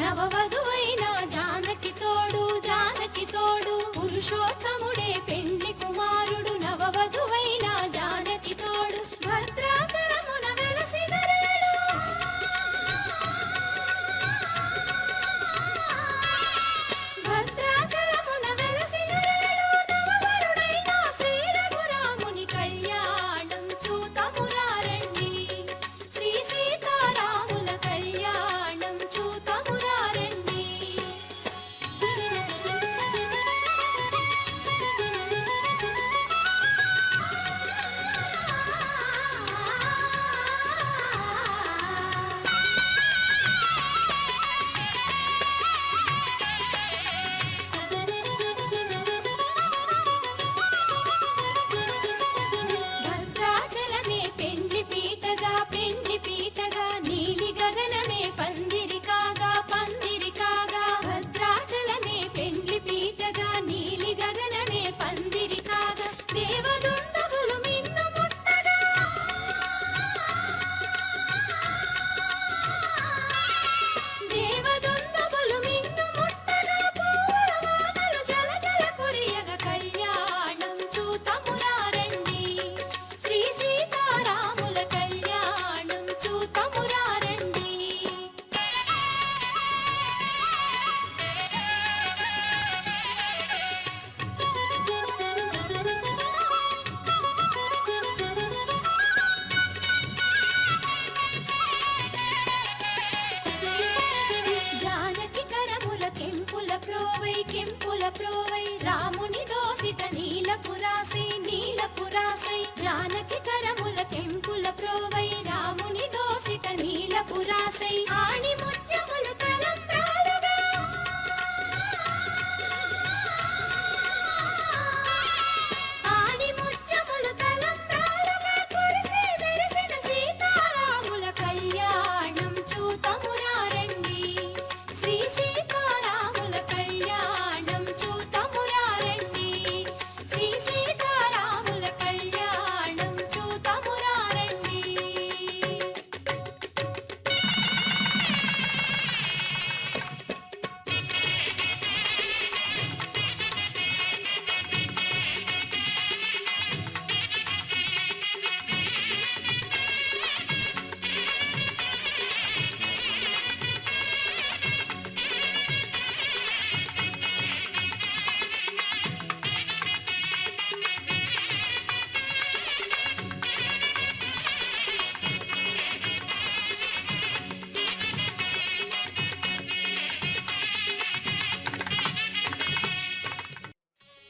నవవధువైన జానకి తోడు పురుషోత్తముడే పెండ్లి కుమారుడు నవవధువైన జానకి తోడు భద్రాచలమున వెలసిన రేడు భద్రాచలమున వెలసిన రేడు నవవరుడైన శ్రీ రఘురాముని కళ్యాణం చూతమురారండి శ్రీ సీతారాముల కళ్యాణం చూతమురారండి భద్రాచలమే పెండ్లి పీటగా నీలి గగనమే పందిరి కాగా భద్రాచలమే పెండ్లి పీటగా నీలి గగనమే పందిరి కాగా దేవదుందుబులు మిన్ను ముట్టగా దేవదుందుబులు మిన్ను ముట్టగా పూవుల వానలు జలజల కురియగా కళ్యాణం చూతమురారండి శ్రీ సీతారాముల కళ్యాణం చూతమురారండి జానకి కరముల కెంపుల ప్రోవై రాముని దోసిట నీలపురాసై జానకి కరముల కెంపుల ప్రోవై రాముని దోసిట నీలపురాసై ఆణి ముత్యములు తలంబ్రాలుగా ఆణి ముత్యములు తలంబ్రాలుగా కురిసి మెరిసిన సీతారాముల కళ్యాణం చూతమురారండి శ్రీ సీతారాముల కళ్యాణం చూతమురారండి శ్రీ సీతారాముల కళ్యాణం చూతమురారండి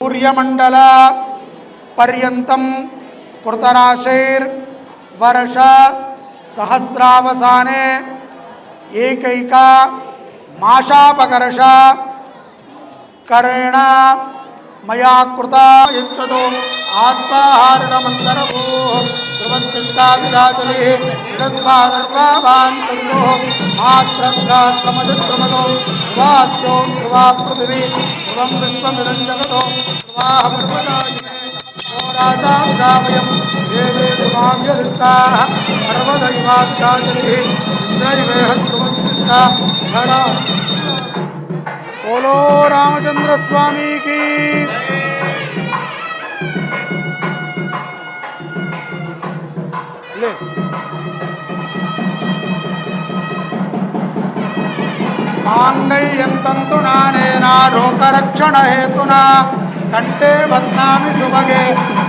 सूर्यमंडल पर्यंतं कृतराशैर्वर्ष सहस्रावसाने एकैका माशापकर्ष करेण मया कृता यच्छतो आत्माहारणमन्तरभो ध्रुवञ्चिन्ताविराजले विरद्भादर्भावान्तयो मात्रभ्रात्रमदक्रमदो ध्रुवाद्यो ध्रुवा पृथिवी ध्रुवं विश्वमिदं जगतो ध्रुवाः पर्वतायिने होराटावयं देवे ध्रुवाव्यदृष्टाः पर्वदैवात्याजलिः इन्द्रैवेह ध्रुवस्थिता धरा। बोलो रामचंद्र स्वामी की। ले मांगल्यं तन्तुनानेना लोकरक्षण हेतुना कंठे बध्नामि सुभगे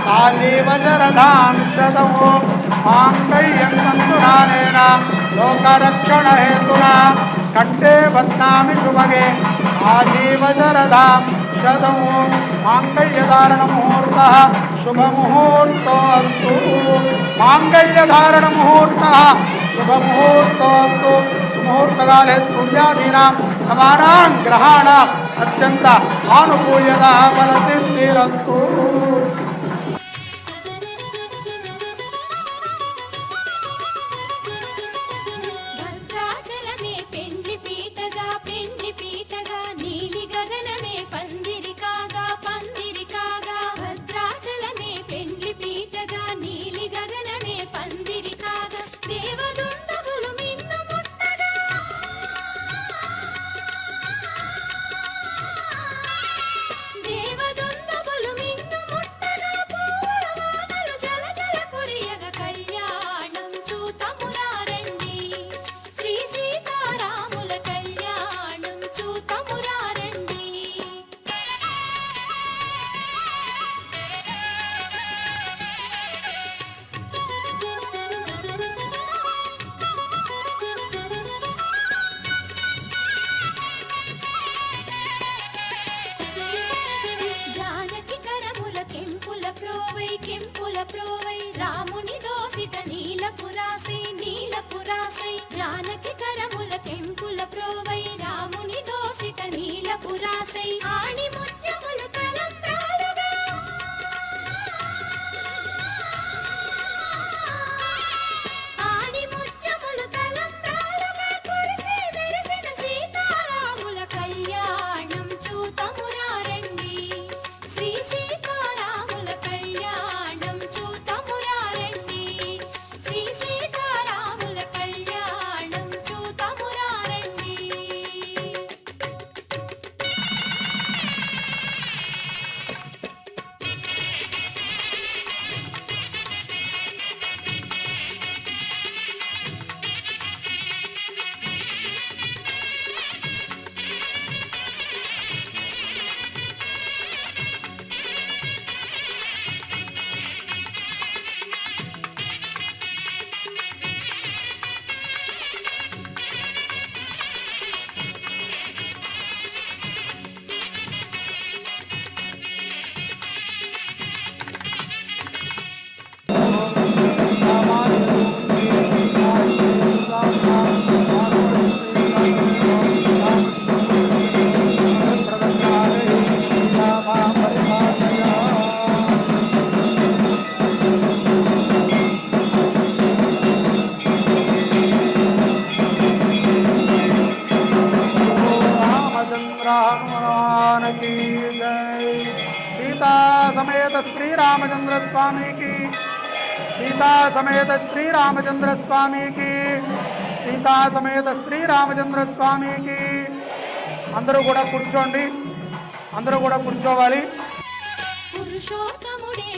साजीव शरदां शतमो मांगल्यं तन्तुनानेना लोकरक्षण हेतुना कंठे बध्नामि सुभगे आजीव शरदां शतमो मांगल्यधारण मुहूर्तः शुभ मुहूर्तोऽस्तु मांगल्यधारण मुहूर्तः शुभ मुहूर्तोऽस्तु मुहूर्तकाले सूर्यादीनां नवानां ग्रहाणाम् अत्यन्त आनुकूल्यता फलसिद्धिरस्तु। భద్రాచలమే పెండ్లి పీటగా నీలి గగనమే పందిరి కాగా భద్రాచలమే పెండ్లి పీటగా నీలి గగనమే పందిరి కాగా దేవదుందుబులు మిన్ను ముట్టగా ప్రోవై రాముని దోసిట నీలపురాసై నీలపురాసై జానకి కరముల కెంపుల ప్రోవై రాముని దోసిట నీలపురాసై ఆణి ముత్యములు తలంబ్రాలుగా ఆణి ముత్యములు తలంబ్రాలుగా కురిసి మెరిసిన సీతారాముల కళ్యాణం చూతమురారండి శ్రీ సీతారాముల కళ్యాణం చూతమురారండి శ్రీ సీతారాముల కళ్యాణం చూతమురారండి. हनुमान की जय। सीता समेत श्री रामचंद्र स्वामी की सीता समेत श्री रामचंद्र स्वामी की सीता समेत श्री रामचंद्र स्वामी की అందరూ కూడా కూర్చోండి అందరూ కూడా కూర్చోవాలి పురుషోత్తముడే